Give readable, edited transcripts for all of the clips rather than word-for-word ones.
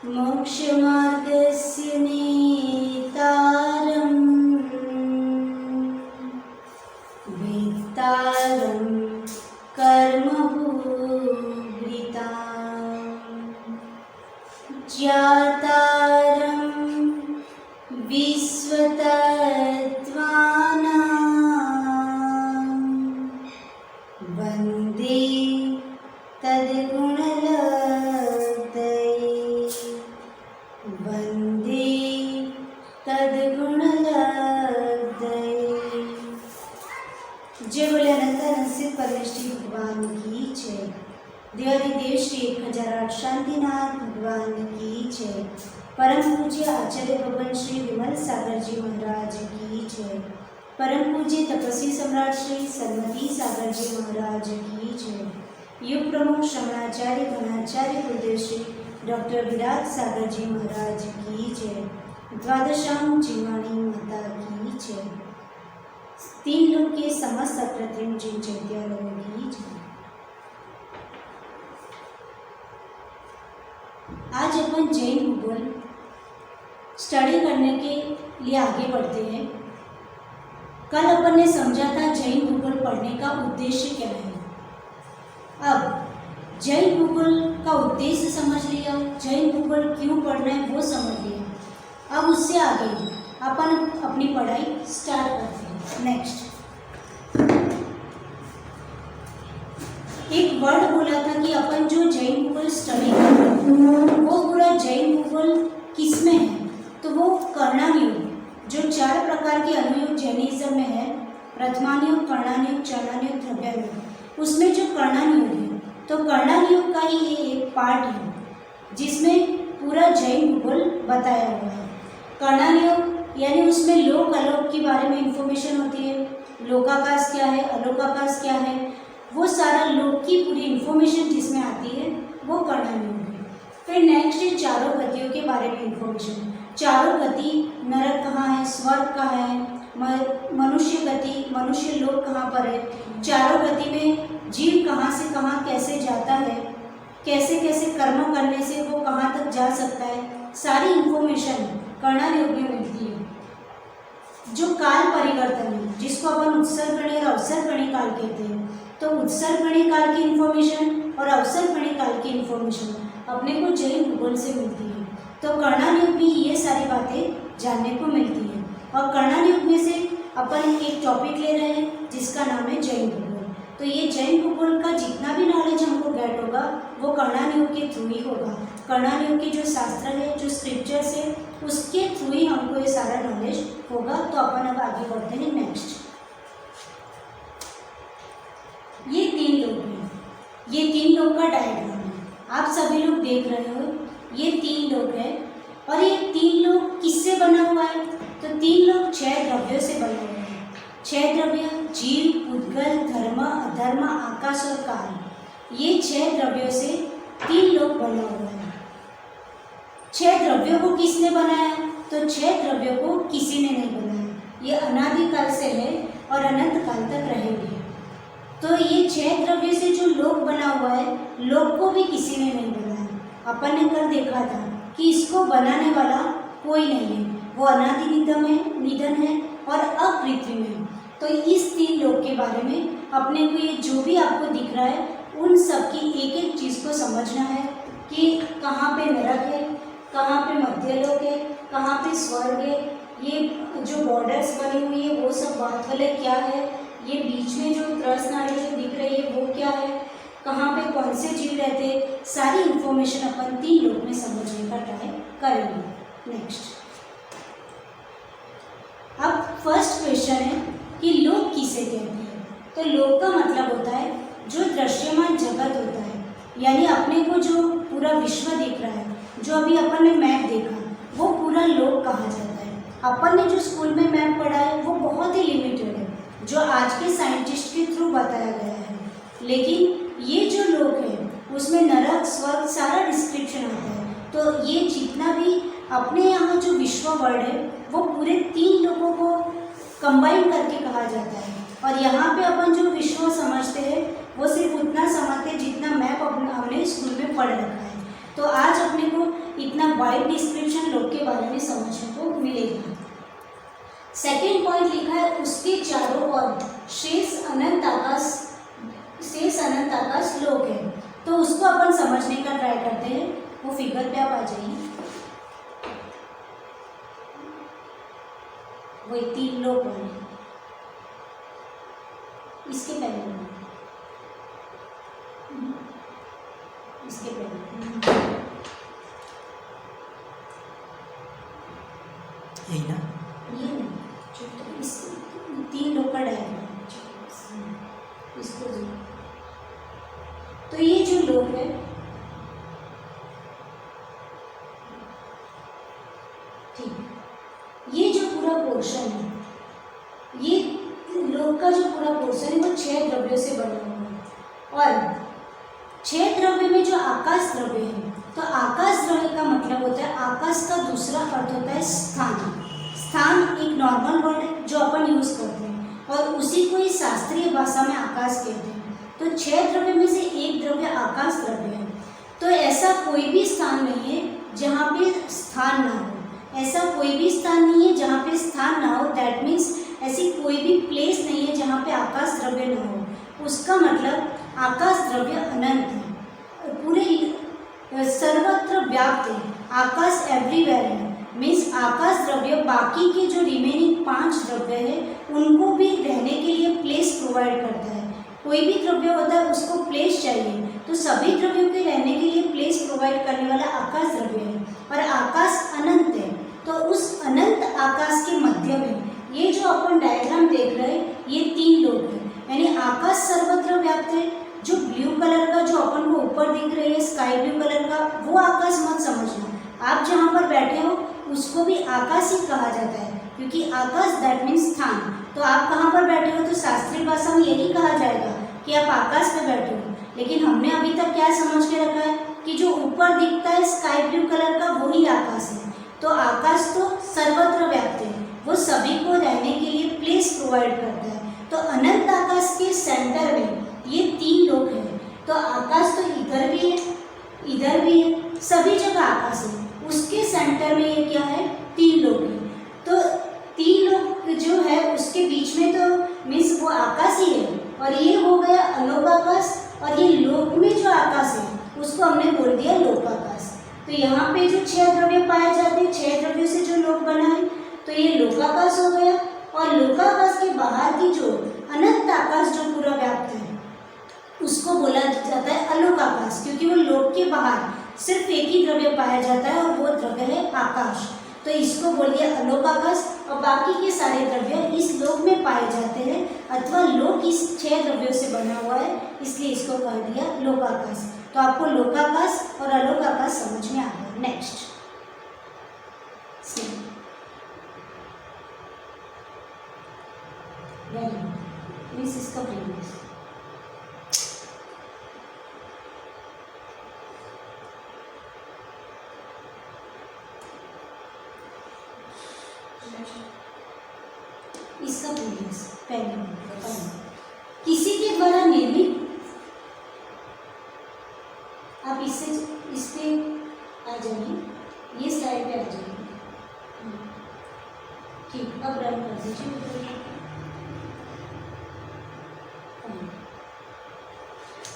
मोक्षमार्गस्य नेतारं वेत्तारं कर्मभूभृतां ज्ञातारं विश्वतत्त्वानां वन्दे तद्गुणलब्धये वन्दे तद्गुणलब्धये। जय बोले अनंत नसीब परमेश्वरी भगवान की जय। देवाधिदेव श्री 1008 शांतिनाथ भगवान की जय। परम पूज्य आचार्य भगवान श्री विमल सागर जी महाराज की जय। परम पूज्य तपस्वी सम्राट श्री सन्मति सागर जी महाराज की जय। युग प्रमुख श्रवणाचार्य गणाचार्य गुरुदेव श्री डॉक्टर विराट सागर जी महाराज की जय। द्वादशांग जिनवाणी माता की जय। तीन लोग के समस्त अप्रतिम जिन चैत्यालयों की जय। आज अपन जैन भूगोल स्टडी करने के लिए आगे बढ़ते हैं। कल अपन ने समझा था जैन भूगोल पढ़ने का उद्देश्य क्या है। अब जैन भूगोल का उद्देश्य समझ लिया, जैन भूगोल क्यों पढ़ना है वो समझ लिया। अब उससे आगे अपन अपनी पढ़ाई स्टार्ट करते हैं। नेक्स्ट एक वर्ड बोला था कि अपन जो जैन भूगोल स्टडी कर रहे हैं वो पूरा जैन भूगोल किस में है, तो वो कर्णानुयोग, जो 4 प्रकार के अनुयोग जैनिज्म में है, प्रथमानुयोग, कर्णानुयोग, चरणानुयोग, द्रव्यानुयोग, उसमें जो कर्णानुयोग है तो कर्णानुयोग का ही ये एक पार्ट है जिसमें पूरा जैन भूगोल बताया हुआ है। कर्णानुयोग यानी उसमें लोक अलोक के बारे में इंफॉर्मेशन होती है, लोकाकाश क्या है, अलोकाकाश क्या है, वो सारा लोक की पूरी इंफॉर्मेशन जिसमें आती है वो कर्णानुयोग है। फिर नेक्स्ट है चारों गतियों के बारे में इंफॉर्मेशन। चारों गति, नरक कहाँ है, स्वर्ग कहाँ है, मनुष्य गति, मनुष्य लोक कहाँ पर है, चारों गति में जीव कहाँ से कहाँ कैसे जाता है, कैसे कैसे कर्म करने से वो कहाँ तक जा सकता है, सारी इंफॉर्मेशन कर्णानुयोग में मिलती है। जो काल परिवर्तन है जिसको अपन उत्सर्गणी और अवसर्गणी काल कहते हैं, तो उत्सर्गणी काल की इंफॉर्मेशन और अवसर्गणी काल की इंफॉर्मेशन अपने को जैन भूगोल से मिलती है। तो कर्णानुयोग में ये सारी बातें जानने को मिलती है। और कर्णानुयोग में से अपन एक टॉपिक ले रहे हैं जिसका नाम है जैन भूगोल। तो ये जैन भूगोल का जितना भी नॉलेज हमको गेट होगा वो कर्णानुयोग के थ्रू ही होगा। कर्णानुयोग के जो शास्त्र है, जो स्क्रिप्चर्स है, उसके थ्रू ही हमको ये सारा नॉलेज होगा। तो अपन अब आगे बढ़ते हैं। नेक्स्ट ये 3 लोग हैं, ये 3 लोग का डायग्राम है, आप सभी लोग देख रहे हो। ये 3 लोग हैं और ये 3 लोग किससे बना हुआ है, तो 3 लोग 6 द्रव्यों से बने हुए हैं। 6 द्रव्य जीव, उद्गल, धर्म, अधर्म, आकाश और काल, ये 6 द्रव्यों से 3 लोग बना हुआ है। 6 द्रव्यों को किसने बनाया, तो 6 द्रव्यों को किसी ने नहीं बनाया। ये अनादिकाल से है और अनंत काल तक रहेंगे। तो ये 6 द्रव्य से जो लोक बना हुआ है, लोक को भी किसी ने नहीं बनाया। अपन ने कल देखा था कि इसको बनाने वाला कोई नहीं है, वो अनादि निधन है और अकृत्रिम है। तो इस 3 लोक के बारे में अपने को ये जो भी आपको दिख रहा है उन सब की एक एक चीज़ को समझना है कि कहाँ पे नरक है, कहाँ पे मध्यलोक है, कहाँ पे स्वर्ग है, ये जो बॉर्डर्स बनी हुई है वो सब बात वाले क्या है, ये बीच में जो त्रस नाड़ी जो दिख रही है वो क्या है, कहाँ पे कौन से जीव रहते हैं, सारी इंफॉर्मेशन अपन 3 लोक में समझने का ट्राई करेंगे। नेक्स्ट अब फर्स्ट क्वेश्चन है कि लोक किसे कहते हैं। तो लोक का मतलब होता है जो दृश्यमान जगत होता है, यानी अपने को जो पूरा विश्व दिख रहा है, जो अभी अपन ने मैप देखा वो पूरा लोक कहा जाता है। अपन ने जो स्कूल में मैप पढ़ा है वो बहुत ही लिमिटेड है, जो आज के साइंटिस्ट के थ्रू बताया गया है। लेकिन ये जो लोक है उसमें नरक, स्वर्ग सारा डिस्क्रिप्शन आता है। तो ये जितना भी अपने यहाँ जो विश्व वर्ल्ड है वो पूरे 3 लोगों को कंबाइन करके कहा जाता है। और यहाँ पे अपन जो विश्व समझते हैं वो सिर्फ उतना समझते हैं जितना मैप हमने स्कूल में पढ़ रखा है। तो आज अपने को इतना वाइड डिस्क्रिप्शन लोक के बारे में समझने को मिलेगा। सेकेंड पॉइंट लिखा है उसके चारों ओर शेष अनंत आकाश लोक है। तो उसको अपन समझने का ट्राई करते हैं। वो फिगर पे आप आ जाइए। वही 3 लोक बने, इसके पहले इसके पहले यही ना, ये नहीं, इस 3 लोक का डायग्राम इसको जो, तो ये जो लोक है ठीक, ये जो पूरा पोर्शन है, ये लोक का जो पूरा पोर्शन है वो 6 द्रव्यों से बना हुआ है। और 6 द्रव्य में जो आकाश द्रव्य है, तो आकाश द्रव्य का मतलब होता है, आकाश का दूसरा अर्थ होता है स्थान। स्थान एक नॉर्मल वर्ड है जो अपन यूज करते हैं और उसी को इस शास्त्रीय भाषा में आकाश कहते हैं। तो 6 द्रव्य में से एक द्रव्य आकाश द्रव्य है। तो ऐसा कोई भी स्थान नहीं है जहाँ पे स्थान ना हो, ऐसा कोई भी स्थान नहीं है जहाँ पे स्थान ना हो। दैट मीन्स ऐसी कोई भी प्लेस नहीं है जहाँ पे आकाश द्रव्य ना हो। उसका मतलब आकाश द्रव्य अनंत है, पूरे सर्वत्र व्याप्त है। आकाश एवरीवेयर है, मीन्स आकाश द्रव्य बाकी के जो रिमेनिंग 5 द्रव्य है उनको भी रहने के लिए प्लेस प्रोवाइड करता है। कोई भी द्रव्य होता है उसको प्लेस चाहिए, तो सभी द्रव्यों के रहने के लिए प्लेस प्रोवाइड करने वाला आकाश द्रव्य है। और आकाश अनंत है, तो उस अनंत आकाश के मध्य में ये जो अपन डायग्राम देख रहे हैं ये 3 लोक हैं। यानी आकाश सर्वत्र व्याप्त है। जो ब्लू कलर का जो अपन को ऊपर दिख रही है स्काई ब्लू कलर का, वो आकाश मत समझना। आप जहाँ पर बैठे हो उसको भी आकाश ही कहा जाता है, क्योंकि आकाश दैट मीन्स स्थान। तो आप कहाँ पर बैठे हो, तो शास्त्रीय भाषा में यही कहा जाएगा कि आप आकाश पे बैठे हो। लेकिन हमने अभी तक क्या समझ के रखा है कि जो ऊपर दिखता है स्काई ब्लू कलर का वही आकाश है। तो आकाश तो सर्वत्र व्याप्त है, वो सभी को रहने के लिए प्लेस प्रोवाइड करता है। तो अनंत आकाश के सेंटर में ये 3 लोक हैं। तो आकाश तो इधर भी है, इधर भी है, सभी जगह आकाश है। उसके सेंटर में ये क्या है, 3 लोक है। तो 3 लोक जो है उसके बीच में तो मीन्स वो आकाश ही है। और ये हो गया अलोक आकाश, और ये लोक में जो आकाश है उसको हमने बोल दिया लोक आकाश। तो यहाँ पे जो 6 द्रव्य पाए जाते हैं, 6 द्रव्यों से जो लोक बना है, तो ये लोकाकाश हो गया। और लोकाकाश के बाहर की जो अनंत आकाश जो पूरा व्याप्त है उसको बोला जाता है अलोक आकाश, क्योंकि वो लोक के बाहर सिर्फ एक ही द्रव्य पाया जाता है और वो द्रव्य है आकाश। तो इसको बोल दिया अलोक आकाश। और बाकी के सारे द्रव्य इस लोक में पाए जाते हैं, अथवा लोक इस 6 द्रव्यों से बना हुआ है, इसलिए इसको कह दिया लोकाकाश। तो आपको लोकाकाश और अलोक आकाश समझ में आ गया। नेक्स्ट मीन्स इसका प्रीवियस इसका प्रीवियस पहले किसी के द्वारा निर्मित, आप इससे इस पे आ जाइए, ये स्लाइड पे आ जाइए। ठीक, अब रन कर दीजिए।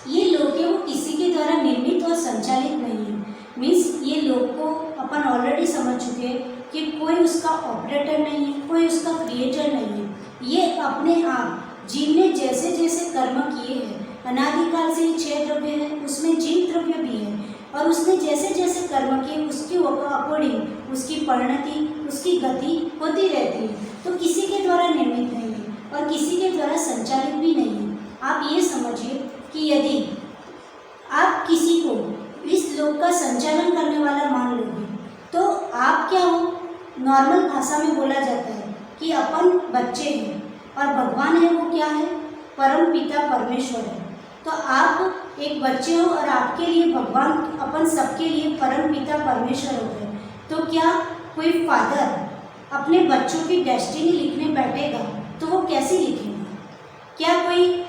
ये लोक है वो किसी के द्वारा निर्मित और संचालित नहीं है। मीन्स ये लोक को अपन ऑलरेडी समझ चुके हैं कि कोई उसका ऑपरेटर नहीं है, कोई उसका क्रिएटर नहीं है। ये अपने आप जीव ने जैसे जैसे कर्म किए हैं, अनादिकाल से ये 6 द्रव्य है, उसमें जीव द्रव्य भी है, और उसने जैसे जैसे कर्म किए उसकी अकॉर्डिंग उसकी परिणति, उसकी गति होती रहती है। तो किसी के द्वारा निर्मित नहीं है और किसी के द्वारा संचालित भी नहीं है। आप ये समझिए कि यदि आप किसी को इस लोक का संचालन करने वाला मान लोगे तो आप क्या हो, नॉर्मल भाषा में बोला जाता है कि अपन बच्चे हैं और भगवान है वो क्या है, परम पिता परमेश्वर है। तो आप एक बच्चे हो और आपके लिए भगवान अपन सबके लिए परम पिता परमेश्वर हो गए। तो क्या कोई फादर अपने बच्चों की डेस्टिनी लिखने बैठेगा तो वो कैसे लिखेगा? क्या कोई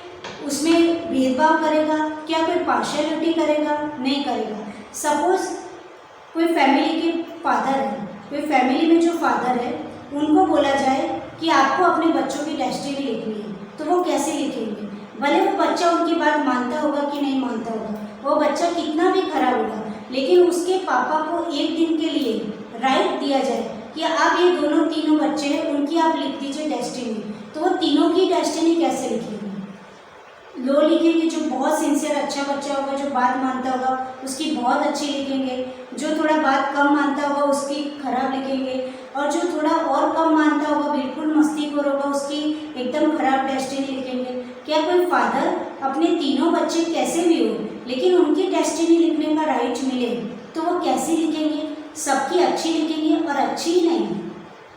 उसमें भेदभाव करेगा? क्या कोई पार्शियलिटी करेगा? नहीं करेगा। सपोज कोई फैमिली के फादर है, कोई फैमिली में जो फादर है उनको बोला जाए कि आपको अपने बच्चों की डेस्टिनी लिखनी है, तो वो कैसे लिखेंगे? भले वो बच्चा उनकी बात मानता होगा कि नहीं मानता होगा, वो बच्चा कितना भी खराब होगा, लेकिन उसके पापा को एक दिन के लिए राइट दिया जाए कि आप ये दोनों तीनों बच्चे हैं, उनकी आप लिख दीजिए डेस्टिनी, तो वो तीनों की डेस्टिनी कैसे लिखेंगे? लो लिखेंगे, जो बहुत सिंसियर अच्छा बच्चा होगा, जो बात मानता होगा उसकी बहुत अच्छी लिखेंगे, जो थोड़ा बात कम मानता होगा उसकी खराब लिखेंगे, और जो थोड़ा और कम मानता होगा, बिल्कुल मस्तीखोर होगा, उसकी एकदम खराब डेस्टिनी लिखेंगे। क्या कोई फादर अपने तीनों बच्चे कैसे भी हो लेकिन उनकी डेस्टिनी लिखने का राइट मिले तो वो कैसे लिखेंगे? सबकी अच्छी लिखेंगे, और अच्छी ही नहीं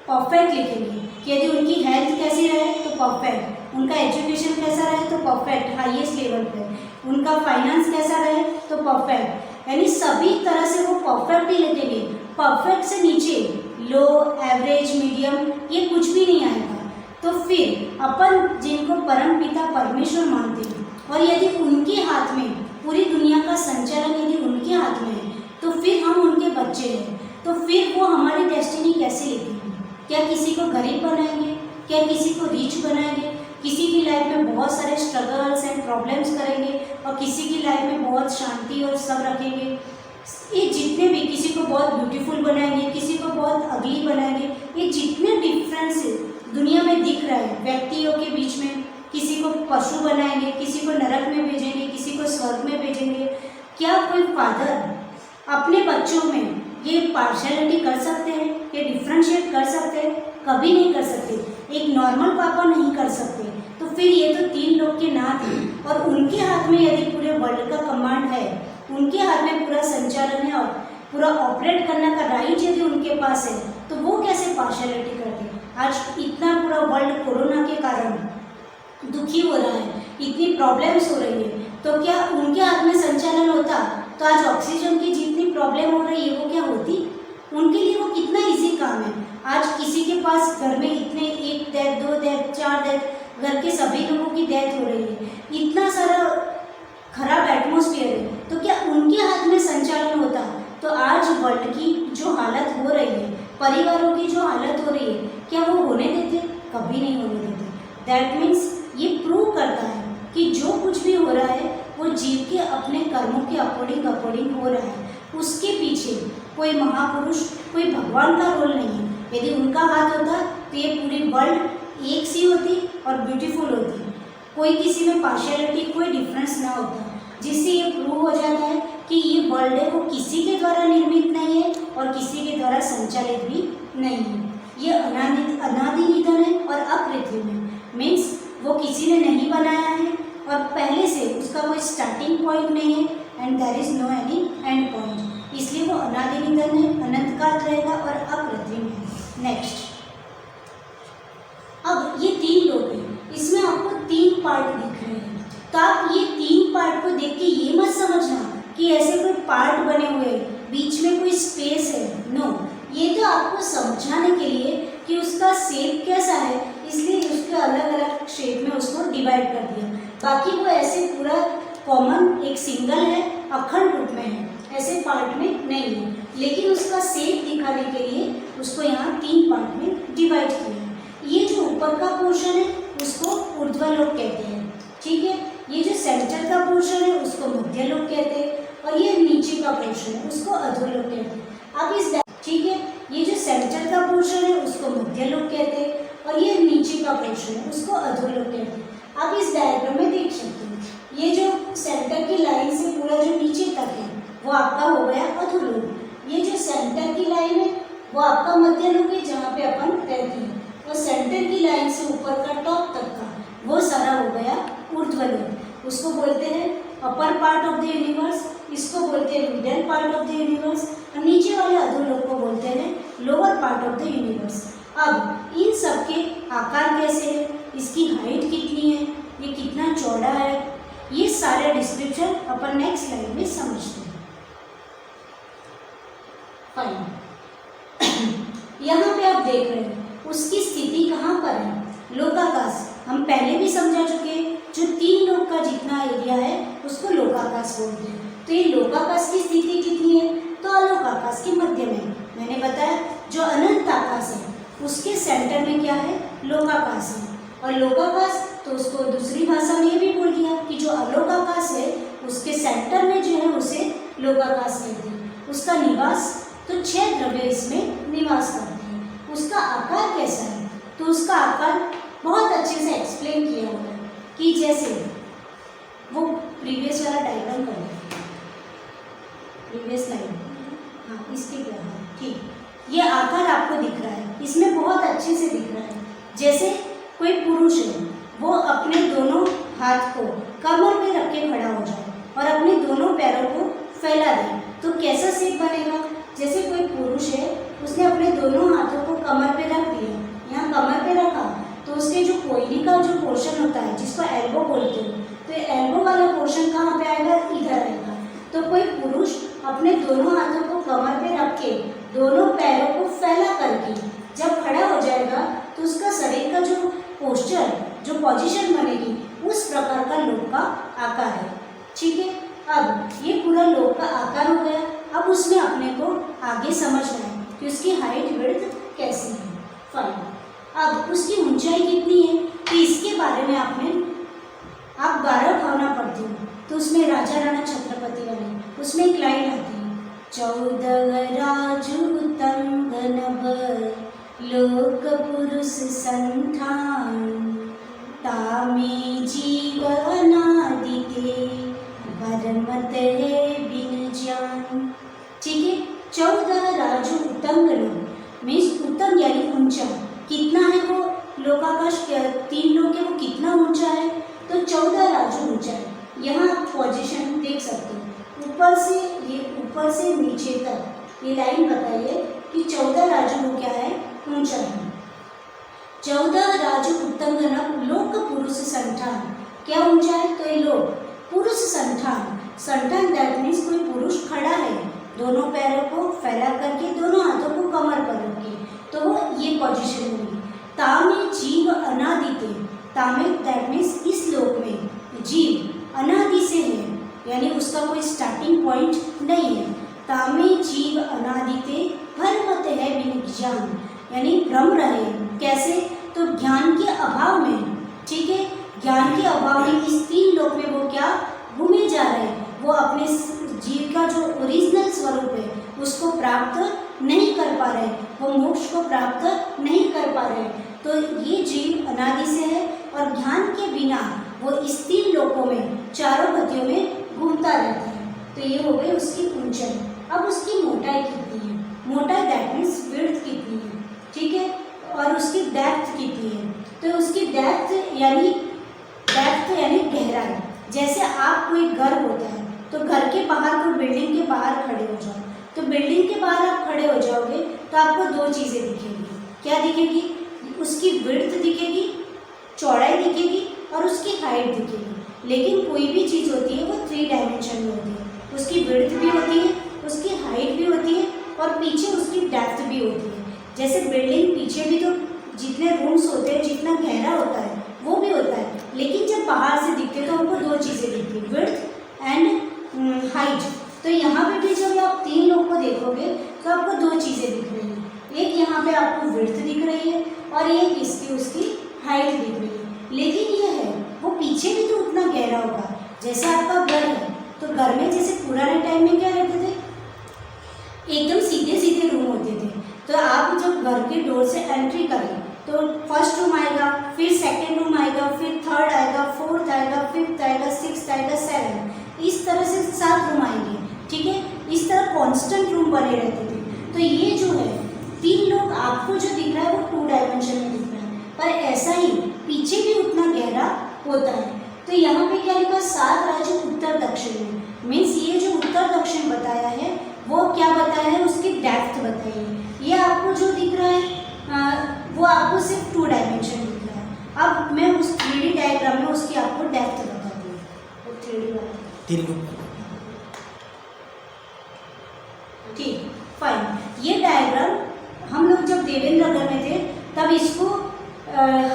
परफेक्ट लिखेंगे कि यदि उनकी हेल्थ कैसी रहे तो परफेक्ट, उनका एजुकेशन कैसा रहे तो परफेक्ट हाईएस्ट लेवल पे, उनका फाइनेंस कैसा रहे तो परफेक्ट, यानी सभी तरह से वो परफेक्ट ही लिखेंगे। परफेक्ट से नीचे लो, एवरेज, मीडियम ये कुछ भी नहीं आएगा। तो फिर अपन जिनको परम पिता परमेश्वर मानते हैं और यदि उनके हाथ में पूरी दुनिया का संचालन यदि उनके हाथ में है तो फिर हम उनके बच्चे हैं, तो फिर वो हमारी डेस्टिनी कैसे लिखेंगे? क्या किसी को गरीब बनाएंगे? क्या किसी को रिच बनाएंगे? किसी की लाइफ में बहुत सारे स्ट्रगल्स एंड प्रॉब्लम्स करेंगे और किसी की लाइफ में बहुत शांति और सब रखेंगे। ये जितने भी, किसी को बहुत ब्यूटीफुल बनाएंगे, किसी को बहुत अगली बनाएंगे, ये जितने डिफरेंस दुनिया में दिख रहा है व्यक्तियों के बीच में, किसी को पशु बनाएंगे, किसी को नरक में भेजेंगे, किसी को स्वर्ग में भेजेंगे, क्या कोई फादर अपने बच्चों में ये पार्शियलिटी कर सकते हैं? ये डिफ्रेंशिएट कर सकते हैं? कभी नहीं कर सकते। एक नॉर्मल पापा नहीं कर सकते। तो फिर ये तो तीन लोग के नाथ हैं और उनके हाथ में यदि पूरे वर्ल्ड का कमांड है, उनके हाथ में पूरा संचालन है और पूरा ऑपरेट करने का राइट यदि उनके पास है, तो वो कैसे पार्शियलिटी करते हैं? आज इतना पूरा वर्ल्ड कोरोना के कारण दुखी हो रहा है, इतनी प्रॉब्लम्स हो रही है, तो क्या उनके हाथ में संचालन होता तो आज ऑक्सीजन की जितनी प्रॉब्लम हो रही है वो क्या होती? उनके लिए वो कितना इजी काम है। आज किसी के पास घर में इतने 1 डेथ 2 डेथ 4 डेथ, घर के सभी लोगों की डेथ हो रही है, इतना सारा खराब एटमॉस्फेयर है, तो क्या उनके हाथ में संचालन होता तो आज वर्ल्ड की जो हालत हो रही है, परिवारों की जो हालत हो रही है, क्या वो होने देते? कभी नहीं होने देते। दैट मीन्स ये प्रूव करता है कि जो कुछ भी हो रहा है वो जीव के अपने कर्मों के अकॉर्डिंग हो रहा है। उसके पीछे कोई महापुरुष, कोई भगवान का रोल नहीं है। यदि उनका हाथ होता तो ये पूरी वर्ल्ड एक सी होती और ब्यूटीफुल होती, कोई किसी में पार्शियलिटी, कोई डिफरेंस ना होता, जिससे ये प्रूव हो जाता है कि ये वर्ल्ड है वो किसी के द्वारा निर्मित नहीं है और किसी के द्वारा संचालित भी नहीं है। ये अनादि निधन है और अकृत्रिम है। मीन्स वो किसी ने नहीं बनाया है और पहले से उसका कोई स्टार्टिंग पॉइंट नहीं है and there is no any end point, इसलिए वो अनादि निधन है, अनंत काल रहेगा और अकृत्रिम है। नेक्स्ट, अब ये 3 लोग हैं, इसमें आपको 3 पार्ट दिख रहे हैं, तो आप ये 3 पार्ट को देख के ये मत समझना कि ऐसे कोई पार्ट बने हुए बीच में कोई स्पेस है। नो, ये तो आपको समझाने के लिए कि उसका शेप कैसा है, इसलिए उसके अलग अलग शेप में उसको डिवाइड कर दिया। बाकी वो ऐसे पूरा कॉमन एक सिंगल है, अखंड रूप में है, ऐसे पार्ट में नहीं है, लेकिन उसका शेप दिखाने के लिए उसको यहाँ 3 पार्ट में डिवाइड किया है। ये जो ऊपर का पोर्शन है उसको ऊर्ध्वलोक कहते हैं, ठीक है। ये जो सेंटर का पोर्शन है उसको मध्यलोक कहते हैं और ये नीचे का पोर्शन है उसको अधोलोक कहते हैं। अब इस, ठीक है, ये जो सेंटर का पोर्शन है उसको मध्यलोक कहते हैं और ये नीचे का पोर्शन है उसको अधोलोक कहते हैं। आप इस डायग्राम में देख सकते हैं, ये जो सेंटर की लाइन से पूरा जो नीचे तक है वो आपका हो गया अधोलोक, ये जो सेंटर की लाइन है वो आपका मध्यलोक है जहाँ पे अपन रहते हैं, और सेंटर की लाइन से ऊपर का टॉप तक का वो सारा हो गया ऊर्ध्वलोक। उसको बोलते हैं upper part of the universe, इसको बोलते हैं middle part of the universe, और नीचे वाले अधोलोक को बोलते हैं lower part of the universe. अब इन सब के आकार कैसे है, इसकी हाइट कितनी है, ये कितना चौड़ा है, ये सारे डिस्क्रिप्शन अपन नेक्स्ट स्लाइड में समझते हैं। फाइन, यहाँ पे आप देख रहे हैं उसकी स्थिति कहाँ पर है, लोकाकाश। हम पहले भी समझा चुके, जो 3 लोक का जितना एरिया है उसको लोकाकाश बोलते हैं। तो ये लोकाकाश की स्थिति कितनी है, तो आलोक आकाश के मध्य में। मैंने बताया जो अनंत आकाश है उसके सेंटर में क्या है, लोकाकाश है। और लोकाकाश तो उसको दूसरी भाषा में ये भी बोल दिया कि जो आलोक आकाश है उसके सेंटर में जो है उसे लोकाकाश कहते हैं। उसका निवास तो 6 द्रव्य इसमें निवास करते हैं। उसका आकार कैसा है, तो उसका आकार बहुत अच्छे से एक्सप्लेन किया हुआ है कि जैसे वो प्रीवियस वाला डायग्राम कर दें, प्रीवियस लाइन, हाँ इसके क्या है, ठीक, ये आकार आपको दिख रहा है, इसमें बहुत अच्छे से दिख रहा है। जैसे कोई पुरुष है वो अपने दोनों हाथ को कमर पे रख के खड़ा हो जाए और अपने दोनों पैरों को फैला दे तो कैसा शेप बनेगा। जैसे कोई पुरुष है उसने अपने दोनों हाथों को कमर पे रख दिया, यहाँ कमर पे रखा तो उसके जो कोहनी का जो पोर्शन होता है जिसको एल्बो बोलते हैं, तो एल्बो वाला पोर्शन कहाँ पे आएगा, इधर आएगा। तो कोई पुरुष अपने दोनों हाथों को कमर पे रख के दोनों पैरों को फैला करके जब खड़ा हो जाएगा तो उसका शरीर का जो पोस्चर, जो पोजीशन बनेगी उस प्रकार का लोक का आकार है। ठीक है, अब ये पूरा लोक का आकार हो गया। अब उसमें अपने को आगे समझना है कि उसकी हाइट विड्थ कैसी है। फाइन, अब उसकी ऊंचाई कितनी है, तो इसके बारे में आप 12 भावना पढ़ते हो तो उसमें राजा राणा छत्रपति वाली उसमें एक लाइन आती है, 14 राजू तंग नभ लोक पुरुष संठान तामे जीव अनादिते बरमत है बिन ज्ञान। ठीक है, 14 राजू उत्तंग मीन्स उत्तंग यानी ऊंचा, कितना है वो लोकाकाश, 3 लोक है वो कितना ऊंचा है, तो 14 राजू ऊंचा है। यहाँ आप पोजीशन देख सकते हो, ऊपर से नीचे तक ये लाइन बताइए कि 14 राजू वो क्या है, ऊंचा है। 14 राजू उत्तंग लोक पुरुष संठान, क्या ऊंचा है, तो ये लोक पुरुष संठान, संठान दैट मीन्स कोई पुरुष खड़ा है दोनों पैरों को फैला करके दोनों हाथों को कमर पर रख के, तो वो ये पोजीशन हुई। तामे जीव अनादिते, तामे दैट मीन्स इस लोक में जीव अनादि से है, यानी उसका कोई स्टार्टिंग पॉइंट नहीं है। तामे जीव अनादिते भरमत है बिन ज्ञान, यानी भ्रम रहे, कैसे, तो ज्ञान के अभाव में। ठीक है, ज्ञान के अभाव में इस 3 लोक में वो क्या घूमे जा रहे हैं, वो अपने जीव का जो ओरिजिनल स्वरूप है उसको प्राप्त नहीं कर पा रहे, वो मोक्ष को प्राप्त नहीं कर पा रहे। तो ये जीव अनादि से है और ज्ञान के बिना वो इस 3 लोकों में चारों गतियों में घूमता रहता है। तो ये हो गई उसकी ऊंचाई। अब उसकी मोटाई कितनी है, मोटाई दैट मीन्स विड्थ कितनी है, ठीक है, और उसकी डेप्थ कितनी है, तो उसकी डेप्थ यानी गहराई। जैसे आप कोई घर होता है तो घर के बाहर कोई बिल्डिंग के बाहर खड़े हो जाओ, तो बिल्डिंग के बाहर आप खड़े हो जाओगे तो आपको 2 चीज़ें दिखेगी, क्या दिखेगी, उसकी विड्थ दिखेगी, चौड़ाई दिखेगी और उसकी हाइट दिखेगी। लेकिन कोई भी चीज़ होती है वो 3 डायमेंशन में होती है, उसकी विड्थ भी होती है, उसकी हाइट भी होती है और पीछे उसकी डेप्थ भी होती है। जैसे बिल्डिंग पीछे भी तो जितने रूम्स होते हैं, जितना गहरा होता है वो भी होता है, लेकिन जब बाहर से दिखते हैं तो हमको 2 चीज़ें दिखती है, विड्थ एंड हाइट। तो यहाँ पे भी जब आप 3 लोग को देखोगे तो आपको 2 चीज़ें दिख रही हैं, एक यहाँ पे आपको विड्थ दिख रही है और एक इसकी उसकी हाइट दिख रही है। लेकिन ये है वो पीछे भी तो उतना गहरा होगा। जैसे आपका घर है तो घर में जैसे पुराने टाइम में क्या रहते थे, एकदम सीधे सीधे रूम होते थे, तो आप जब घर के डोर से एंट्री करें तो फर्स्ट रूम आएगा, फिर सेकंड रूम आएगा, फिर थर्ड आएगा, फोर्थ आएगा, फिफ्थ आएगा, सिक्स्थ आएगा, 7, इस तरह से 7 रूम आएंगे। ठीक है, इस तरह कांस्टेंट रूम बने रहते थे। तो ये जो है 3 लोग आपको जो दिख रहा है वो 2 डायमेंशन में दिख रहा है, पर ऐसा ही पीछे भी उतना गहरा होता है। तो यहाँ पे क्या लिखा, 7 राज्य उत्तर दक्षिण में, मीन्स ये जो उत्तर दक्षिण बताया है वो क्या बताया है, उसकी डेप्थ बताई है। ये आपको जो दिख रहा है वो आपको सिर्फ 2 डायमेंशन दिख रहा है। अब मैं उस 3D डायग्राम में उसकी आपको डेप्थ बताती हूँ, वो 3D वाला। ठीक, फाइन। ये डायग्राम हम लोग जब देवेंद्रनगर में थे तब इसको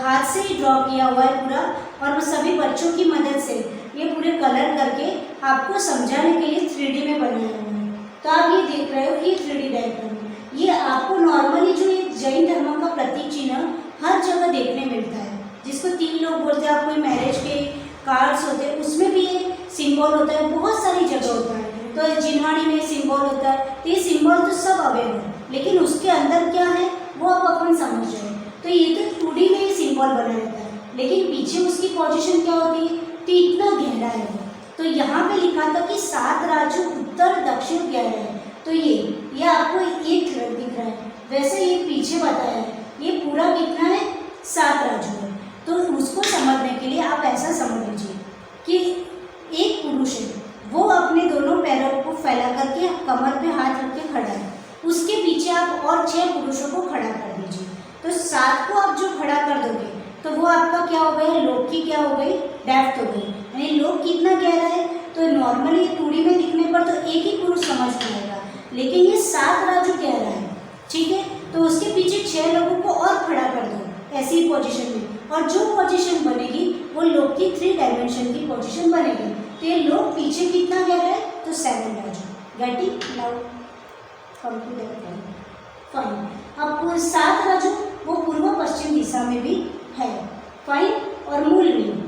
हाथ से ही ड्रॉ किया हुआ है पूरा, और वो सभी बच्चों की मदद से ये पूरे कलर करके आपको समझाने के लिए 3D में बनाया हुआ है। तो आप ये देख रहे हो कि 3D डायग्राम, ये आपको नॉर्मली जो ये जैन धर्म का प्रतीक चिन्ह हर जगह देखने मिलता है, जिसको 3 लोग बोलते हैं। आप कोई मैरिज के कार्ड्स होते हैं उसमें भी ये सिंबल होता है, बहुत सारी जगह होता है। तो जिनवाणी में सिंबल होता है, तो ये सिंबल तो सब अवेयर है, लेकिन उसके अंदर क्या है वो आप अपन समझ रहे हैं। तो ये तो 2D में ही सिंबल बना रहता है, लेकिन पीछे उसकी पोजीशन क्या होती है, तो इतना गहरा है वो। तो यहाँ पे लिखा था कि 7 राजू उत्तर दक्षिण गहरा है, तो ये आपको एक दिख रहा है, वैसे ये पीछे बताया है, ये पूरा कितना है 7 राजू है। तो उसको समझने के लिए आप ऐसा समझ लीजिए कि एक पुरुष है, वो अपने दोनों पैरों को फैला करके कमर पे हाथ रख के खड़ा है, उसके पीछे आप और 6 पुरुषों को खड़ा कर दीजिए। तो 7 को आप जो खड़ा कर दोगे तो वो आपका क्या हो गया, लोक की क्या हो गई, डेप्थ हो गई, यानी लोक कितना गहरा है। तो नॉर्मली 2D में दिखने पर तो एक ही पुरुष समझ में आएगा, लेकिन ये 7 राजू गहरा है, ठीक है। तो उसके पीछे 6 लोगों को और खड़ा कर दो ऐसी पोजीशन में, और जो पोजीशन बनेगी वो लोक की 3 डायमेंशन की पोजीशन बनेगी। तो ये लोक पीछे कितना गहरा है, तो 7 राजू। Getting now come to that fine. अब 7 राजू वो पूर्व पश्चिम दिशा में भी है, फाइन। और मूल में,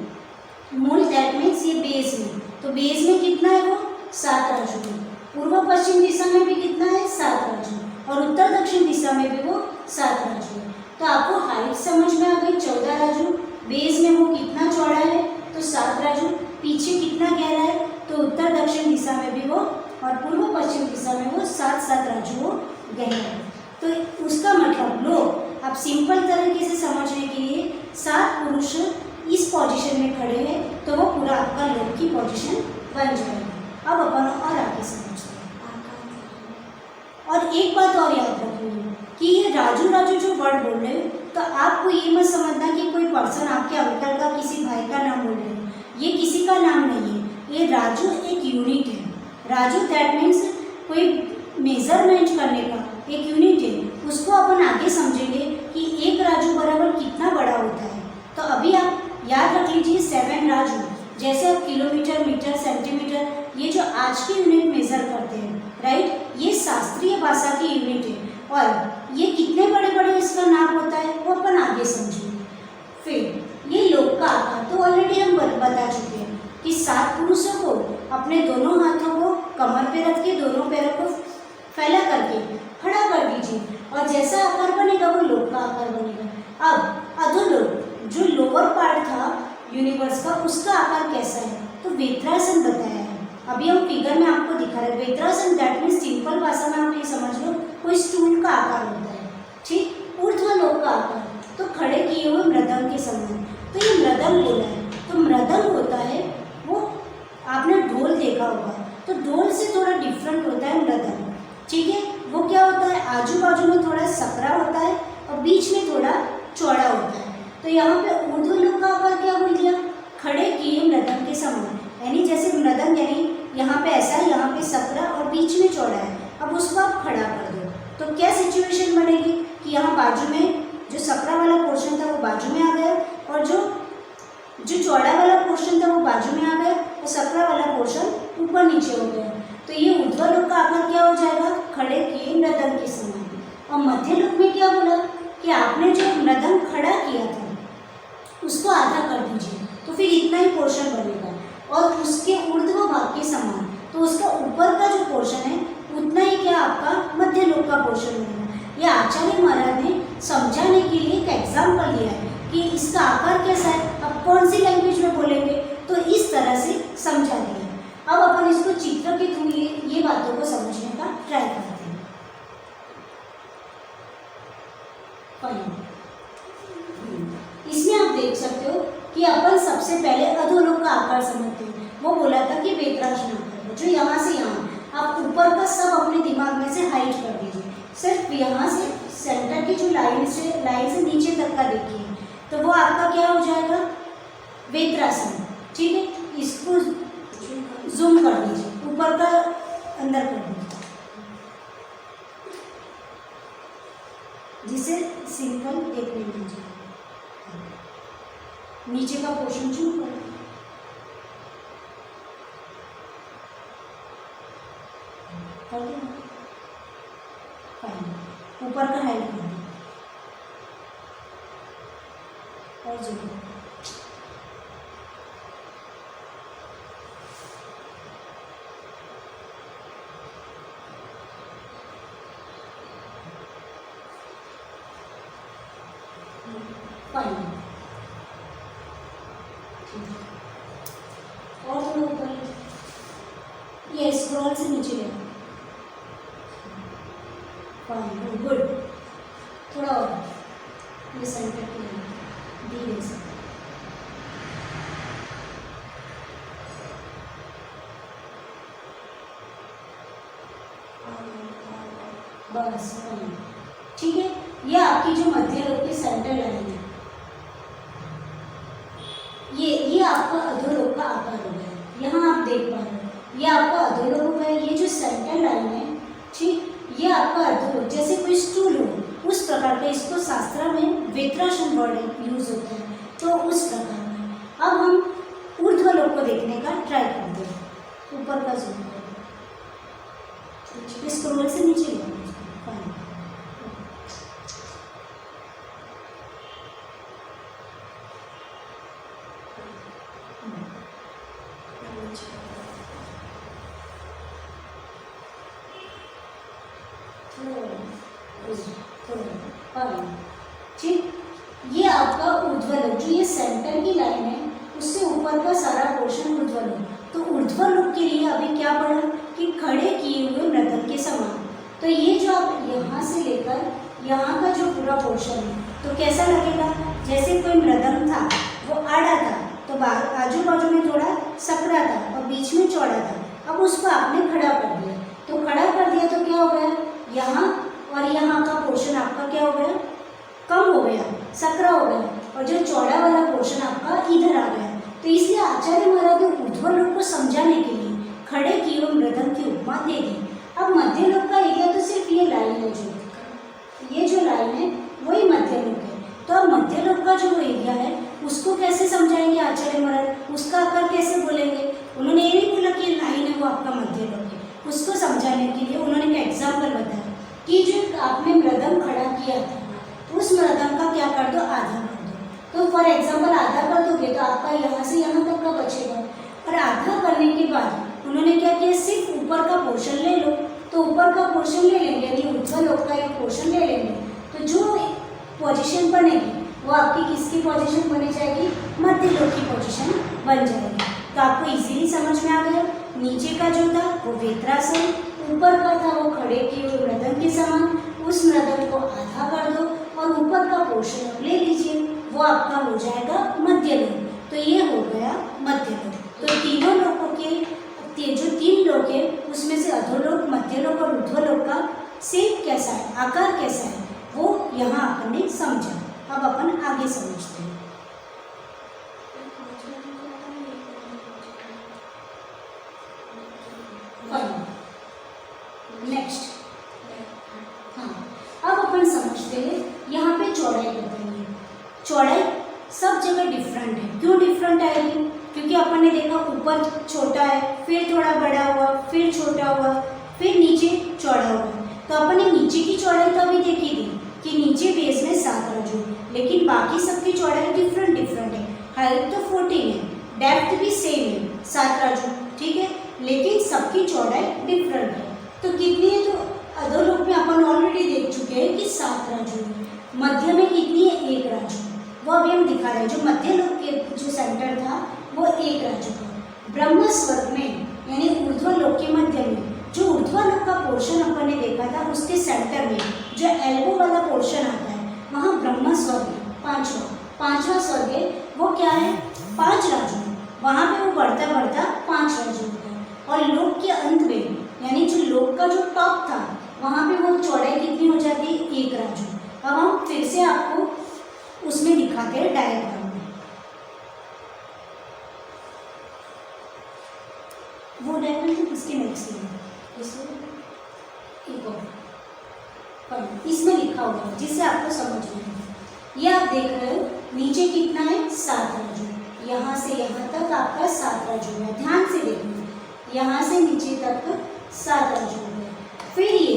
मूल दैट मीन्स ये बेस में, तो बेस में कितना है वो 7 राजू है। पूर्व पश्चिम दिशा में भी कितना है 7 राजू, और उत्तर दक्षिण दिशा में भी वो 7 राजू है। तो आपको हाइट समझ में आ गई 14 राजू, बेस में वो कितना चौड़ा है तो 7 राजू, पीछे कितना गहरा है तो उत्तर दक्षिण दिशा में भी वो, और पूर्व पश्चिम दिशा में वो 7 राजू वो गहरा है। तो उसका मतलब लो आप सिंपल तरीके से समझने के लिए 7 पुरुष इस पोजीशन में खड़े हैं तो वो पूरा आपका लोक की पोजीशन बन जाएगा। अब अपन और आगे समझते हैं। और एक बात और याद रखिए कि ये राजू राजू जो वर्ड बोल रहे हो, तो आपको ये मत समझना कि कोई पर्सन आपके अंकल का किसी भाई का नाम बोल रहे हैं, ये किसी का नाम नहीं है। ये राजू एक यूनिट है। राजू दैट मीन्स कोई मेजरमेंट करने का एक यूनिट है, उसको अपन आगे समझेंगे कि एक राजू बराबर कितना बड़ा होता है। तो अभी आप याद रख लीजिए 7 राजू, जैसे आप किलोमीटर, मीटर, सेंटीमीटर, ये जो आज की यूनिट मेजर करते हैं, राइट, ये शास्त्रीय भाषा की यूनिट है, और ये कितने बड़े बड़े इसका नाप होता है वो अपन आगे समझेंगे। फिर ये लोक का आकार तो ऑलरेडी हम बता चुके हैं कि 7 पुरुषों को अपने दोनों हाथों को कमर पे रख के दोनों पैरों को फैला करके खड़ा कर दीजिए, और जैसा आकार बनेगा वो लोक का आकार बनेगा। अब अधोलोक जो लोअर पार्ट था यूनिवर्स का, उसका आकार कैसा है, तो वेत्रासन बताया है। अभी हम फिगर में आपको दिखा रहे हैं। वेत्रासन दैट मीन्स सिंपल भाषा में आप ये समझ लो कोई स्टूल का आकार होता है, ठीक। ऊर्ध्वलोक का आकार तो खड़े किए हुए मृदंग के समान, तो ये मृदंग बोला है। तो मृदंग होता है वो, आपने ढोल देखा होगा, तो ढोल से थोड़ा डिफरेंट होता है मृदंग, ठीक है। वो क्या होता है, आजू बाजू में थोड़ा सकरा होता है और बीच में थोड़ा चौड़ा होता है। तो यहाँ पे ऊर्ध्वलोक का आकार क्या बोल दिया, खड़े किए मृदंग के समान, यानी जैसे मृदंग यानी यहाँ पे ऐसा है, यहाँ पे सकरा और बीच में चौड़ा है। अब उसको आप खड़ा कर दो तो क्या सिचुएशन बनेगी कि यहाँ बाजू में जो सकरा वाला पोर्शन था वो बाजू में आ गया, और जो चौड़ा वाला पोर्शन था वो बाजू में आ गया, और सकरा वाला पोर्शन ऊपर नीचे हो गया। तो ये ऊर्ध्वलोक का आकार क्या हो जाएगा, खड़े किए मृदंग के समान। और मध्यलोक में क्या बोला कि आपने जो मृदंग खड़ा किया था उसको आधा कर दीजिए, तो फिर इतना ही पोर्शन बनेगा, और उसके ऊर्ध्व भाग के समान, तो उसका ऊपर का जो पोर्शन है उतना ही क्या आपका मध्यलोक का पोर्शन बनेगा। ये आचार्य महाराज ने समझाने के लिए एक एग्जाम्पल दिया है कि इसका आकार कैसा है, अब कौन सी लैंग्वेज में बोलेंगे, तो इस तरह से समझा दिया। अब अपन इसको चित्र के थ्रू ये बातों को समझने का ट्राई करते हैं। इसमें आप देख सकते हो कि अपन सबसे पहले अधोलोक का आकार समझते हैं। वो बोला था कि वेत्रासन आकार, जो यहाँ से यहाँ आप ऊपर का सब अपने दिमाग में से हाइड कर दीजिए, सिर्फ यहाँ से सेंटर की जो लाइन से नीचे तक का देखिए, तो वो आपका क्या हो जाएगा, वेत्रासन, ठीक है। इसको जूम कर दीजिए, ऊपर का अंदर कर दीजिए, जिसे सिंपल देखने दीजिए। नीचे का पोर्शन जूम कर, कर देना। ऊपर का हाइड कर दो और जो फाइन और थोड़ा ऊपर ये स्क्रॉल से नीचे ले फाइन गुड थोड़ा और ये सेंटर के लिए धीरे से बस फाइन ठीक है। ये आपकी जो मध्य लोब की सेंटर लाइन है, ये आपका अधोलोब का आकार हो गया। यहाँ आप देख पा रहे हो ये आपका अधोलोब है, ये जो सेंटर लाइन है ठीक, ये आपका अधोलोब जैसे कोई स्टूल हो उस प्रकार का, इसको शास्त्र में वेत्रासन वर्ड यूज होता है, तो उस प्रकार का। अब हम ऊर्ध्वलोब को देखने का ट्राई करते हैं। ऊपर का जूम करो, स्क्रॉल से नीचे लो। ठीक, ये आपका ऊर्ध्वलोब जो ये सेंटर की लाइन है उससे ऊपर का सारा पोर्शन ऊर्ध्वलोब। तो ऊर्ध्वलोब के लिए अभी क्या पढ़ा कि खड़े किए हुए मृदंग के समान। तो ये जो आप यहाँ से लेकर यहाँ का जो पूरा पोर्शन है तो कैसा लगेगा, जैसे कोई मृदंग था वो आड़ा था तो आजू बाजू में थोड़ा सकरा था और बीच में चौड़ा था, अब उसको आपने खड़ा कर दिया। तो खड़ा कर दिया तो क्या हो गया, यहाँ और यहाँ का पोर्शन आपका क्या हो गया, कम हो गया, सकरा हो गया, और जो चौड़ा वाला पोर्शन आपका इधर आ गया। तो इसलिए आचार्य महाराज ने ऊर्ध्वलोब को समझाने के लिए खड़े किए हुए मृदंग की उपमा दे दी। अब मध्य लोब का एरिया तो सिर्फ ये लाइन है, ये जो लाइन है वही मध्य लोब है। तो अब मध्य लोब का जो एरिया है उसको कैसे समझाएंगे आचार्य महाराज, उसका आकार कैसे बोलेंगे। उन्होंने ये नहीं बोला कि लाइन है वो आपका मध्य लोब है, उसको समझाने के लिए उन्होंने एक एग्जाम्पल बताया कि जो आपने मृदंग खड़ा किया था उस मृदंग का क्या कर दो, आधा कर दो। तो फॉर एग्जाम्पल आधा कर दोगे तो आपका यहाँ से यहाँ तक का बचेगा। और आधा करने के बाद उन्होंने क्या किया, सिर्फ ऊपर का पोर्शन ले लो। तो ऊपर का पोर्शन ले लेंगे, यदि ऊर्ध्वलोब का एक पोर्शन ले लेंगे तो जो पोजीशन बनेगी वो आपकी किसकी पोजीशन बनी जाएगी, मध्य लोब की पोजीशन बन जाएगी। तो आपको इजीली समझ में आ गया, नीचे का जो था वो वेत्रासन, ऊपर का था वो खड़े किए हुए मृदंग के समान। उस मृदंग को आधा कर दो और ऊपर का पोर्शन आप ले लीजिए, वो आपका हो जाएगा मध्य लोब। तो ये हो गया मध्य लोब। तो तीनों लोगों के जो तीन लोग है उसमें से अधोलोब, मध्य लोब और ऊर्ध्वलोब का शेप कैसा है, आकार कैसा है, वो यहाँ अपन ने समझा। अब अपन आगे समझते हैं। नेक्स्ट, हाँ अब अपन समझते हैं यहाँ पे चौड़ाई बताइए। चौड़ाई सब जगह डिफरेंट है। क्यों डिफरेंट आएगी, क्योंकि अपन ने देखा ऊपर छोटा है, फिर थोड़ा बड़ा हुआ, फिर छोटा हुआ, फिर नीचे चौड़ा हुआ। तो अपन ने नीचे की चौड़ाई तो अभी देखी थी कि नीचे बेस में 7 राजू, लेकिन बाकी सबकी चौड़ाई डिफरेंट है। हाइट तो 14 है, डेप्थ भी सेम है 7 राजू, ठीक है, लेकिन सबकी चौड़ाई डिफरेंट है। तो कितनी है, तो अधोलोब में अपन ऑलरेडी देख चुके हैं कि 7 राजू है। मध्य में कितनी है, 1 राजू, वो अभी हम दिखा रहे हैं। जो मध्य लोब के जो सेंटर था वो 1 राजू था। ब्रह्म स्वर्ग में यानी ऊर्ध्वलोब के मध्य में जो ऊर्ध्वलोब का पोर्शन अपन ने देखा था उसके सेंटर में जो एल्बो वाला पोर्शन आता है वहाँ ब्रह्म स्वर्ग है, पांचवा स्वर्ग है, वो क्या है, 5 राजू। वहाँ पे वो बढ़ता बढ़ता 5 राजू होता है। और लोब के अंत में यानी जो लोब का जो टॉप था वहाँ पे वो चौड़ाई कितनी हो जाती है, 1 राजू। अब हम फिर से आपको उसमें दिखाते हैं डायग्राम में। वो डायग्राम तो किसके नेक्स्ट में, इसमें लिखा हुआ है जिससे आपको समझ में आए। ये आप देख रहे हो नीचे कितना है, 7 राजू। यहाँ से यहाँ तक आपका 7 राजू है, ध्यान से देखना, यहाँ से नीचे तक 7 राजू है। फिर ये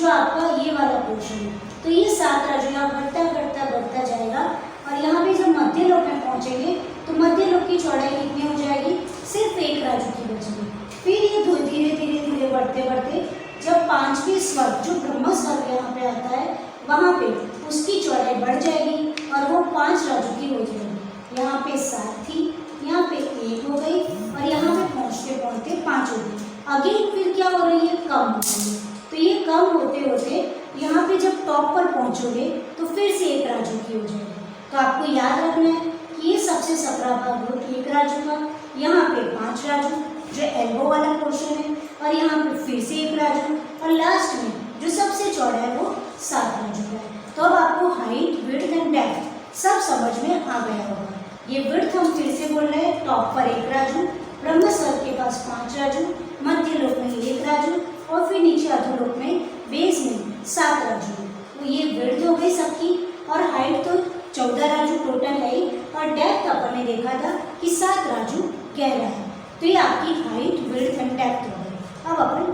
जो आपका ये वाला पोर्शन है। तो ये 7 राजू यहाँ बढ़ता बढ़ता बढ़ता जाएगा और यहाँ पे जब मध्य लोक में पहुँचेंगे तो मध्य लोक की चौड़ाई कितनी हो जाएगी, सिर्फ 1 राजू की बचेगी। फिर ये धीरे धीरे धीरे बढ़ते बढ़ते जब 5वें स्वर्ग जो ब्रह्म स्वर्ग यहाँ पे आता है वहाँ पे उसकी चौड़ाई बढ़ जाएगी और वो 5 राजू की हो जाएगी। यहाँ पे 7 थी, यहाँ पे 1 हो गई और यहाँ पे पहुँचते पहुँचते 5 हो गई। अगेन फिर क्या हो रही है, कम हो रही है। तो ये कम होते होते यहाँ पे जब टॉप पर पहुँचोगे तो फिर से 1 राजू की हो जाएगी। तो आपको याद रखना है कि ये सबसे सकरा भाग हो 1 राजू का, यहाँ पे 5 राजू जो एल्बो वाला पोर्शन है और यहाँ पे फिर से 1 राजू और लास्ट में जो सबसे चौड़ा है वो 7 राजू का है। तो अब आपको हाइट, विड्थ एंड डेप्थ सब समझ में आ गया होगा। ये विड्थ हम फिर से बोल रहे हैं, टॉप पर 1 राजू, ब्रह्म स्वर्ग के पास 5 राजू, मध्य लोक में 1 राजू और फिर नीचे अधोलोक में बेस में 7 राजू। तो ये विड्थ हो गई सबकी और हाइट तो 14 राजू टोटल है ही और डेप्थ अपन ने देखा था कि 7 राजू गहरा है। तो ये आपकी हाइट, विड्थ एंड डेप्थ हो गई। अब अपन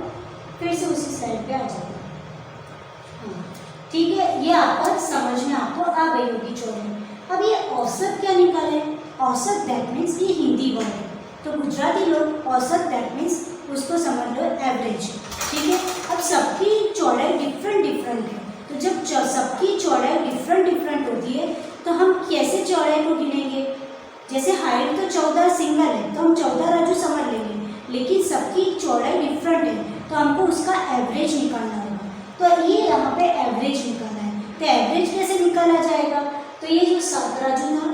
फिर से उसी स्लाइड पे आ जाते हैं। हाँ ठीक है, ये आपका समझ में आपको आ गई होगी चौड़ाई। अब ये औसत क्या निकाले, औसत दैट मीन्स ये हिंदी वर्ड है तो गुजराती लोग औसत दैट मीन्स उसको समझ लो एवरेज। ठीक है, अब सबकी चौड़ाई डिफरेंट डिफरेंट है तो जब सबकी चौड़ाई डिफरेंट डिफरेंट होती है तो हम कैसे चौड़ाई को गिनेंगे। जैसे हाइट तो 14 सिंगल है तो हम 14 राजू समझ लेंगे, लेकिन सबकी चौड़ाई डिफरेंट है तो हमको उसका एवरेज निकालना होगा। तो ये यहाँ पे एवरेज निकालना है तो एवरेज कैसे निकाला जाएगा। तो ये जो 7 राजू था,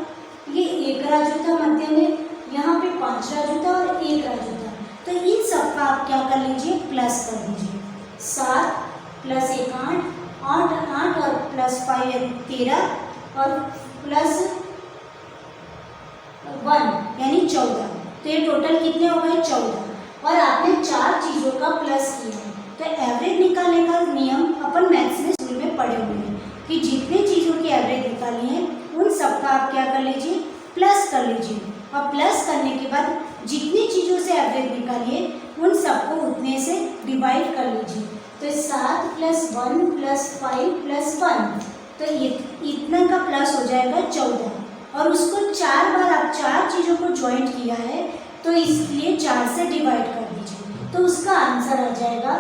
ये 1 राजू था मध्य में, यहाँ पे 5 राजू था और 1 राजू था। तो इन सब का आप क्या कर लीजिए, प्लस कर दीजिए। 7 प्लस 1 8, 8 और प्लस 5 13 और प्लस 1 यानी 14। तो ये टोटल कितने हो गए, 14। और आपने 4 चीज़ों का प्लस किया है। तो एवरेज निकालने का नियम अपन मैथ्स में स्कूल में पढ़े हुए हैं कि जितने चीज़ों की एवरेज निकालनी है उन सब का आप क्या कर लीजिए, प्लस कर लीजिए। और प्लस करने के बाद जितनी चीज़ों से एवरेज निकालिए उन सबको उतने से डिवाइड कर लीजिए। तो 7 प्लस 1 प्लस 5 प्लस 1 तो इतना का प्लस हो जाएगा 14 और उसको 4 बार आप 4 चीज़ों को ज्वाइंट किया है तो इसलिए 4 से डिवाइड कर दीजिए। तो उसका आंसर आ जाएगा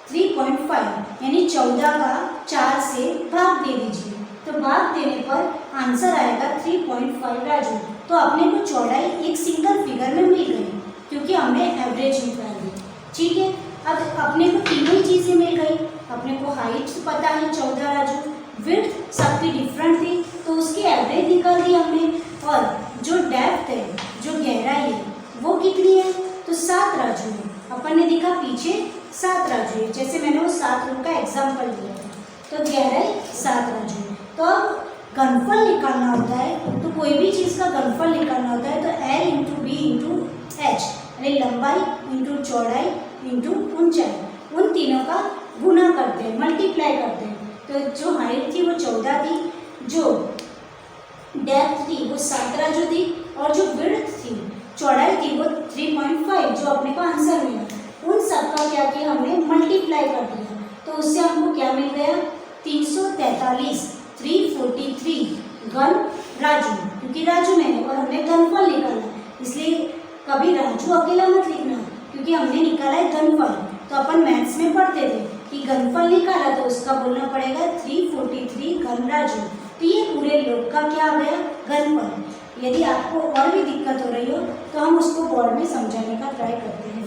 3.5 यानी 14 का 4 से भाग दे दीजिए। तो भाग देने पर आंसर आएगा 3.5 राजू। तो अपने को चौड़ाई एक सिंगल फिगर में मिल गई क्योंकि हमने एवरेज निकाल दी। ठीक है, अब अपने को तीनों ही चीज़ें मिल गई। अपने को हाइट पता है 14 राजू, विड्थ सबकी डिफरेंट थी तो उसकी एवरेज निकाल दी हमने और जो डेप्थ है, जो गहराई है वो कितनी है तो 7 राजू है। अपन ने देखा पीछे 7 राजू है, जैसे मैंने वो 7 रूम का एग्जाम्पल दिया था। तो गहराई 7 राजू है। तो अब घनफल निकालना होता है तो कोई भी चीज़ का घनफल निकालना होता है तो L into B into H यानी लंबाई इंटू चौड़ाई इंटू ऊंचाई, उन तीनों का गुना करते हैं, मल्टीप्लाई करते हैं। तो जो हाइट थी वो 14 थी, जो डेप्थ थी वो 7 राजू थी और जो विड्थ थी, चौड़ाई थी वो 3.5 जो अपने को आंसर मिला। उन सब का क्या किया हमने, मल्टीप्लाई कर दिया। तो उससे हमको क्या मिल गया 343 343 घन राजू, क्योंकि राजू में है और हमने घनफल निकाला इसलिए कभी राजू अकेला मत लिखना क्योंकि हमने निकाला है घनफल। तो अपन मैथ्स में पढ़ते थे कि घनफल निकाला तो उसका बोलना पड़ेगा 343 घन राजू। तो ये पूरे लोग का क्या आ गया, घनफल। यदि आपको और भी दिक्कत हो रही हो तो हम उसको बोर्ड में समझाने का ट्राई करते हैं।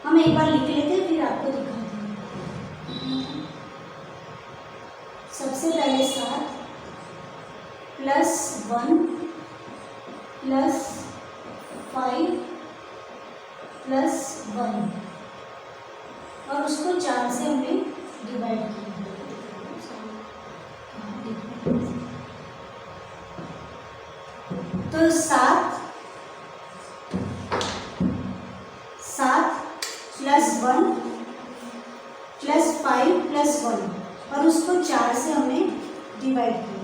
हम एक बार लिख लेते हैं फिर आपको दिखाते हैं। सबसे पहले 7 प्लस 1 प्लस 5 प्लस 1 और उसको 4 से हमने डिवाइड किया। तो 7 प्लस 1 प्लस 5 डिवाइड किया।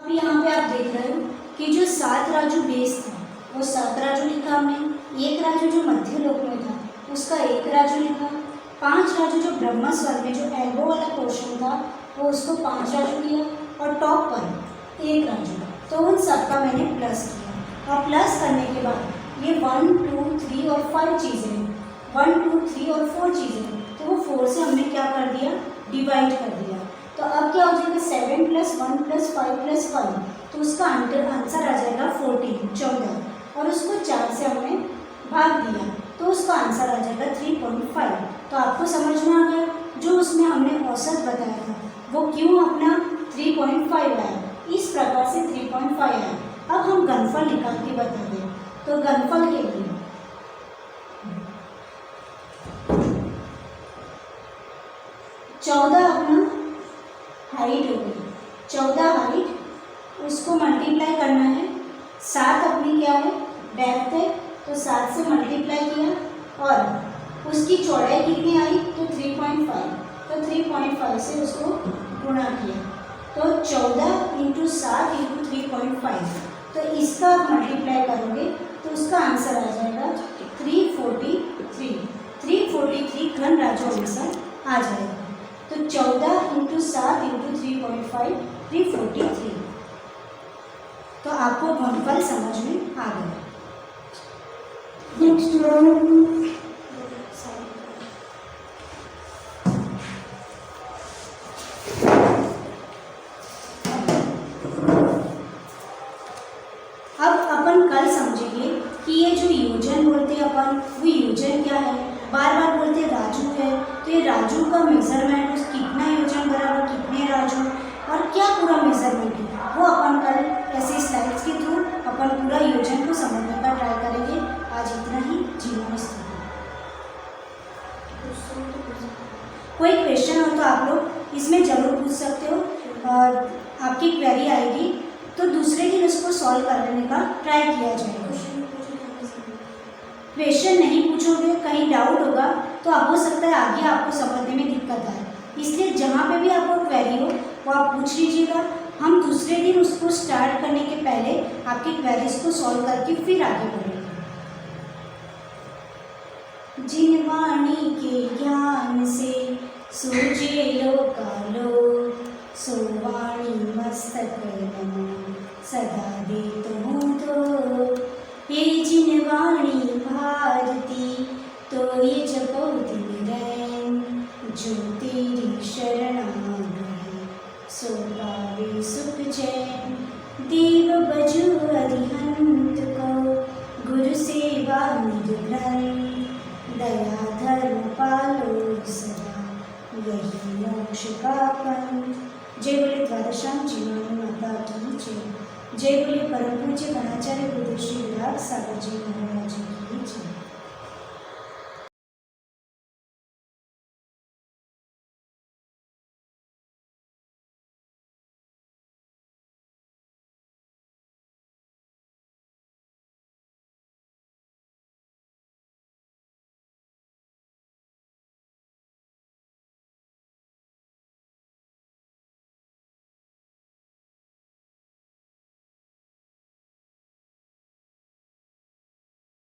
अब यहाँ पे आप देख रहे हो कि जो 7 राजू बेस था वो 7 राजू लिखा हमने, 1 राजू जो मध्य लोक में था उसका 1 राजू लिखा, 5 राजू जो ब्रह्म स्वर में जो एल्बो वाला पोर्शन था वो उसको 5 राजू लिया और टॉप पर 1 राजू। तो उन सब का मैंने प्लस किया और प्लस करने के बाद ये 1 2 3 और 5 चीज़ें हैं, 1 2 3 और 4 चीज़ें हैं, तो वो 4 से हमने क्या कर दिया, डिवाइड कर दिया। तो अब क्या हो जाएगा 7 + 1 + 5 + 1, तो उसका आंसर आ जाएगा 14 और उसको 4 से हमने भाग दिया तो उसका आंसर आ जाएगा 3.5। तो आपको समझ में आ गया जो उसमें हमने औसत बताया था वो क्यों अपना 3.5 आया, इस प्रकार से 3.5 आया। अब हम घनफल निकाल के बता दें। तो घनफल के लिए 14 अपना हाइट हो गई, 14 हाइट, उसको मल्टीप्लाई करना है, 7 अपनी क्या है डेप्थ है, तो 7 से मल्टीप्लाई किया और उसकी चौड़ाई कितनी आई तो 3.5, तो 3.5 से उसको गुणा किया, तो 14 × 7 × 3.5, तो इसका आप मल्टीप्लाई करोगे तो उसका आंसर आ जाएगा 343 घन राजू आंसर आ जाएगा। तो 14 × 7 × 3.5 343। तो आपको घनफल समझ में आ गया। नेक्स्ट अब अपन कल समझेंगे कि ये जो योजन बोलते हैं अपन, वो योजन क्या है, बार बार बोलते हैं राजू है, तो ये राजू का मेजरमेंट कितना योजन बराबर कितने राजू और क्या पूरा मेजरमेंट है वो अपन कल ऐसे स्लाइड्स के थ्रू अपन पूरा योजन को समझने का ट्राई करेंगे। आज इतना ही। जीवन स्तुति। कोई क्वेश्चन हो तो आप लोग इसमें ज़रूर पूछ सकते हो और आपकी क्वेरी आएगी तो दूसरे दिन उसको सॉल्व करने का ट्राई किया जाएगा। क्वेश्चन नहीं पूछोगे, कहीं डाउट होगा तो आप हो सकता है आगे आपको समझने में दिक्कत आए, इसलिए जहाँ पे भी आपको क्वेरी हो वो आप पूछ लीजिएगा। हम दूसरे दिन उसको स्टार्ट करने के पहले आपकी क्वेरीज को सॉल्व करके फिर आगे बढ़ेंगे। जिन वाणी के ज्ञान से सूझे लोकालोक, सो वाणी मस्तक नमा सदा देत हूँ तो। हे जिन वाणी भारती तो ये जपो दिन रैन, जो तेरी शरण आ गए सो पावे सुख चैन। देव बजु अरिहंत को गुरु सेवा निज ग्रंथ, दया धर्म पालो सदा यही मोक्ष का पंथ। जय बोले द्वादशाम जीवानी माता की जय। जय बोले परम पूज्य कणाचार्य गुरु श्री विराग सागर जी महाराज की जय।